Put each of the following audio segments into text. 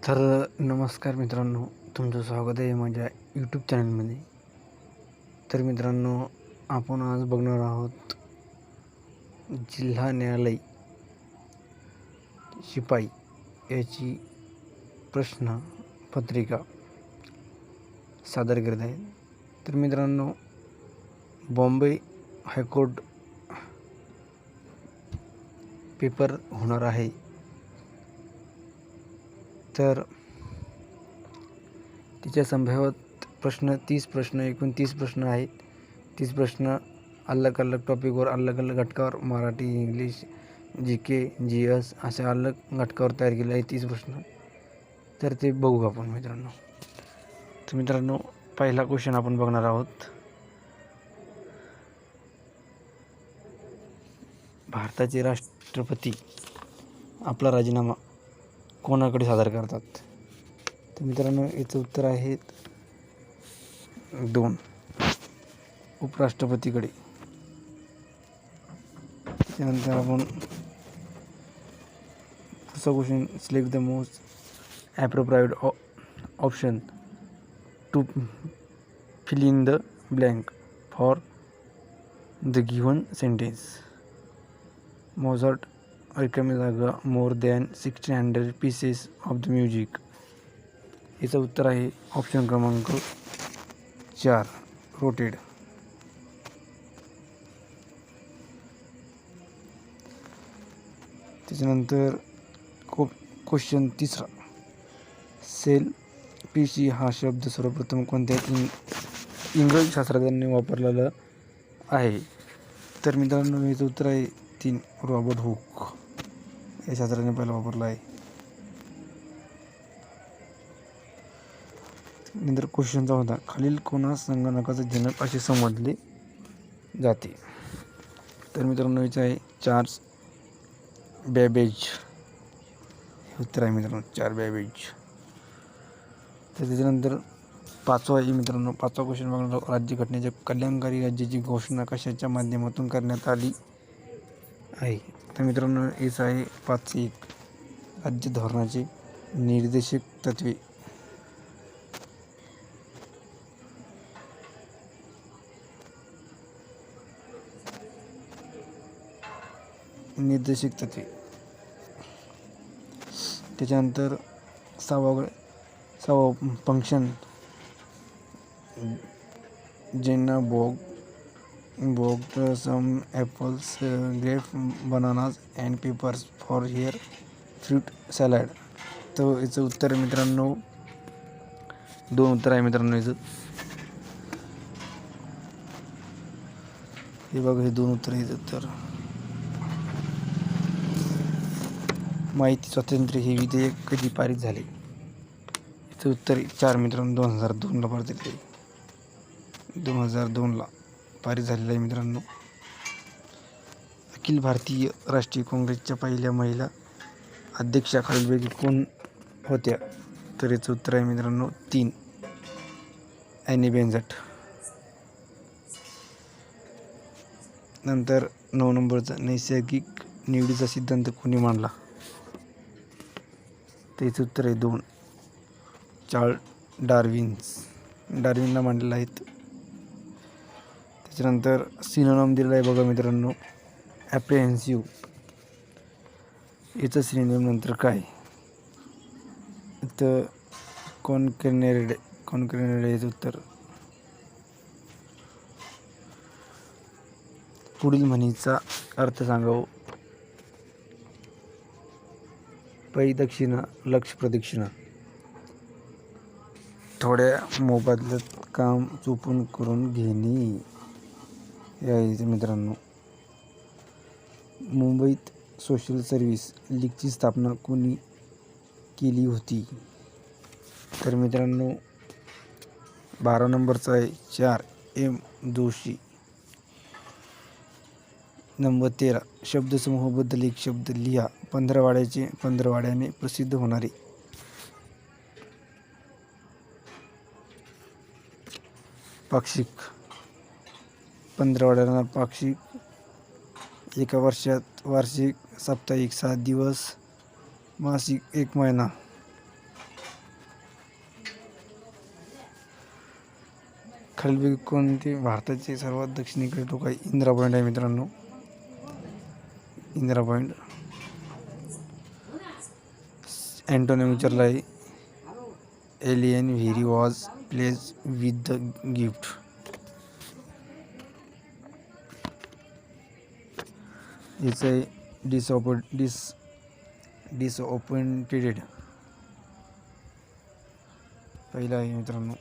तर नमस्कार मित्रांनो, तुमचं स्वागत आहे माझ्या यूट्यूब चॅनलमध्ये. तर मित्रांनो, आपण आज बघणार आहोत जिल्हा न्यायालय शिपाई याची प्रश्नपत्रिका सादर करत आहे. तर मित्रांनो, बॉम्बे हायकोर्ट पेपर होणार आहे. तर तिच्या संभाव्यत प्रश्न 30 प्रश्न, एकूण 30 प्रश्न आहेत. 30 प्रश्न अलग अलग टॉपिकवर, अलग अलग घटकावर, मराठी, इंग्लिश, GK, GS अशा अलग घटकावर तयार केले आहे 30 प्रश्न. तर ते बघू आपण मित्रांनो. तर मित्रांनो, पहिला क्वेश्चन आपण बघणार आहोत. भारताचे राष्ट्रपती आपला राजीनामा कोणाकडे सादर करतात? तर मित्रांनो, याचं उत्तर आहे 2, उपराष्ट्रपतीकडे. त्यानंतर आपण पुढचा question, select the most appropriate option to fill in the blank for the given sentence. Mozart रिकामी जागा more than 1600 pieces of the music. याचं उत्तर आहे ऑप्शन क्रमांक 4, रोटेड. त्याच्यानंतर क्वेश्चन तिसरा, सेल PC हा शब्द सर्वप्रथम कोणत्या इंग्रजी शास्त्रज्ञांनी वापरलेला आहे? तर मित्रांनो, याचं उत्तर आहे 3, रॉबर्ट हुक या शास्त्रज्ञाने पहिला वापरला आहे. नंतर क्वेश्चनचा होता, खालील कोणास संगणकाचा जनक असे समजले जाते? तर मित्रांनो, याचं आहे चार्ल्स बॅबेज. हे उत्तर आहे मित्रांनो, चार्ल्स बॅबेज. तर त्याच्यानंतर पाचवा आहे मित्रांनो, पाचवा क्वेश्चन बघणार, राज्यघटनेच्या कल्याणकारी राज्याची घोषणा कशाच्या माध्यमातून करण्यात आली आहे? तर मित्रांनो, हेच आहे 5.1, राज्य धोरणाचे निर्देशक तत्त्वे. त्याच्यानंतर सहावा function, Jenna bought some apples, grapes, bananas and peppers for her fruit salad. तर याचं उत्तर मित्रांनो 2 उत्तर आहे मित्रांनो याचं. हे बघा, हे 2 उत्तर आहेत. तर माहिती स्वातंत्र्य हे विधेयक कधी पारित झाले? याचं उत्तर 4 मित्रांनो, 2002ला पारित झाले. 2002ला पारित झालेलं आहे मित्रांनो. अखिल भारतीय राष्ट्रीय काँग्रेसच्या पहिल्या महिला अध्यक्षा खालीलपैकी कोण होत्या? तर याचं उत्तर आहे मित्रांनो 3, ॲनी बेझंट. नंतर 9 नंबरचा, नैसर्गिक निवडीचा सिद्धांत कोणी मांडला? त्याचं उत्तर आहे 2, चार्ल्स डार्विनला मांडलेलं आहेत. त्याच्यानंतर सिनोनिम दिलेलं आहे बघा मित्रांनो, ॲप्रेहेन्सिव्ह. याचं सिनोनिम नंतर काय? तर कॉन्करेनेड याचं उत्तर. पुढील म्हणीचा अर्थ सांगावं. परिदक्षिणा, लक्ष प्रदक्षिणा. थोड्या मोबदल्यात काम चुकून करून घेणे हे आहे मित्रांनो. मुंबईत सोशल सर्व्हिस लीगची स्थापना कोणी केली होती? तर मित्रांनो, 12 नंबरचा आहे 4, M जोशी. नंबर 13, शब्दसमूहाबद्दल एक शब्द लिहा. पंधरवाड्याने प्रसिद्ध होणारे. पाक्षिक. पंधरवाड्याला पाक्षिक. एका वर्षात वार्षिक, साप्ताहिक 7 दिवस, मासिक 1 महिना. खालीलपैकी कोणते भारताचे सर्वात दक्षिणेकडे टोक आहे? इंदिरा पॉईंट आहे मित्रांनो, इंदिरा पॉईंट. अँटोने विचारला आहे, alien very was place with the gift. याचं आहे डिसअपॉइंटेड. पहिला आहे मित्रांनो.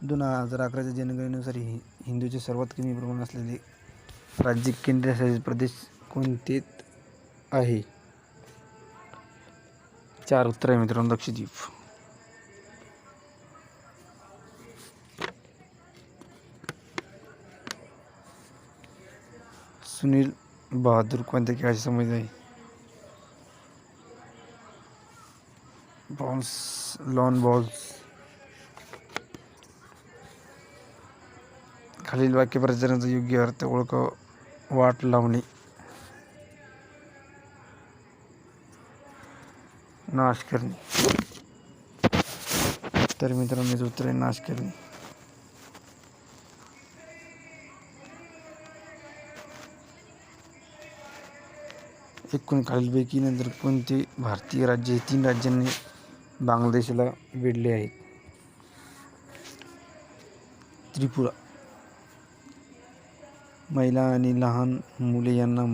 2011च्या जनगणनेनुसार हिंदूचे सर्वात कमी प्रमाण असलेले राज्य केंद्रशासित प्रदेश कोणते आहे? 4 उत्तर आहे मित्रांनो. लक्षद्वीप. सुनील बहादूर कोणत्या खेळाशी संबंधित आहे? Lawn balls. खालील वाक्यप्रचारांचा योग्य अर्थ ओळखा. वाट लावणे, नाश करणे. तर मित्रांनो उत्तर आहे नाश करणे. एकूण खालीलपैकी नंतर कोणते भारतीय राज्य 3 राज्यांनी बांगलादेशला वेढले आहेत? त्रिपुरा. महिला आणि लहान मुले यांना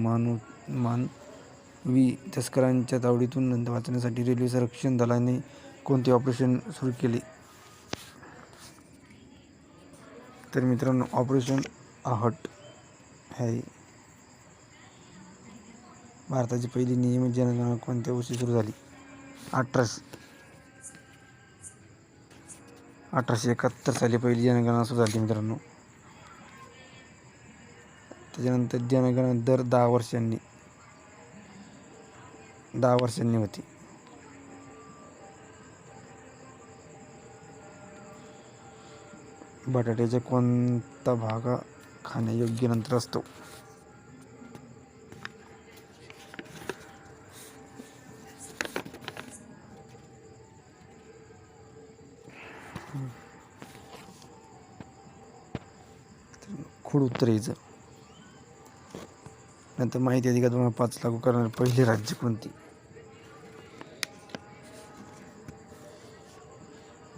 मानवी तस्करांच्या तावडीतून वाचवण्यासाठी रेल्वे संरक्षण दलाने कोणते ऑपरेशन सुरू केले? तर मित्रांनो ऑपरेशन आहट आहे. भारताची पहिली नियमित जनगणना कोणत्या वर्षी सुरू झाली? 1871 साली पहिली जनगणना सुरू झाली मित्रांनो. त्याच्यानंतर जनगणना दर 10 वर्षांनी होती. बटाट्याचा कोणता भाग खाण्यायोग्य नंतर असतो? खूड उत्तर यायचं. नंतर माहिती अधिकार 2005 लागू करणारे पहिले राज्य कोणते?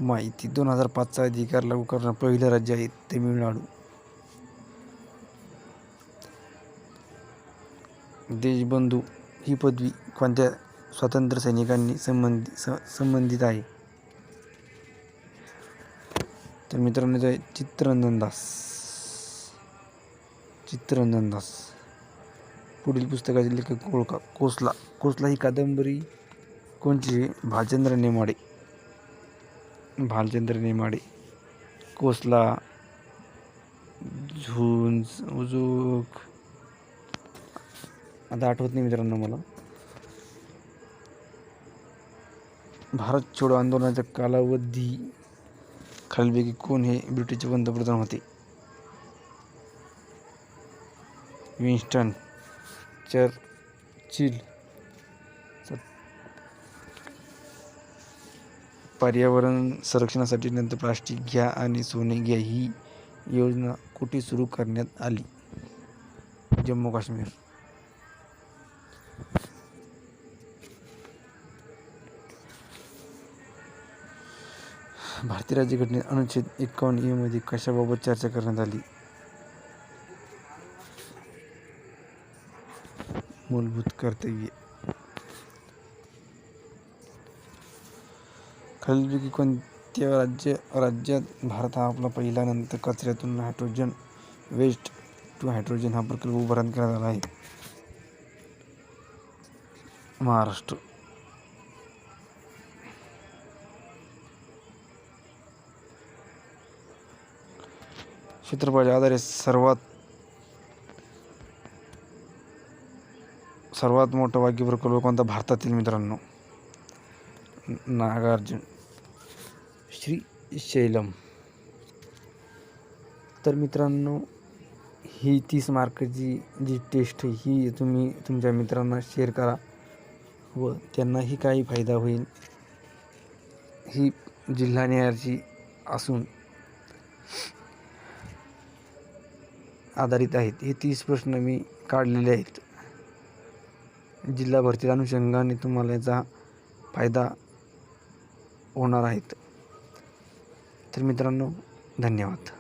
माहिती 2005चा अधिकार लागू करणारे पहिले राज्य आहे तमिळनाडू. देशबंधू ही पदवी कोणत्या स्वातंत्र्य सैनिकांनी संबंधित आहे? तर मित्रांनो आहे चित्तरंजन दास. पुढील पुस्तकाचे लेखक ओळखा. कोसला ही कादंबरी कोणची? भालचंद्र नेमाडे. कोसला, झुंज, उजूक, आता आठवत नाही मित्रांनो मला. भारत छोडो आंदोलनाचा कालावधी खालीलपैकी कोण हे ब्रिटिशचे पंतप्रधान होते? Winston Churchill. पर्यावरण संरक्षणासाठी नंतर प्लास्टिक घ्या आणि सोने घ्या ही योजना कुठे सुरू करण्यात आली? जम्मू काश्मीर. भारतीय राज्यघटनेत अनुच्छेद 51A मध्ये कशाबाबत चर्चा करण्यात आली? मूलभूत कर्तव्ये. खालीलपैकी कोणत्या राज्यात भारत हा आपला पहिला नंतर कचऱ्यातून हायड्रोजन वेस्ट टू हायड्रोजन हा प्रकल्प उभारण्यात करण्यात आला आहे? महाराष्ट्र. क्षेत्रफळाच्या आधारे सर्वात मोठा वाघी प्रकल्प कोणता भारतातील? मित्रांनो नागार्जुन श्रीशैलम. तर मित्रांनो ही 30 मार्काची जी टेस्ट ही तुम्ही तुमच्या मित्रांना शेअर करा व त्यांनाही काही फायदा होईल. ही जिल्हा न्यायालयाची असून आधारित आहेत. हे 30 प्रश्न मी काढलेले आहेत. जिल्हा भरतीच्या अनुषंगाने तुम्हाला याचा फायदा होणार आहेत. तर मित्रांनो, धन्यवाद.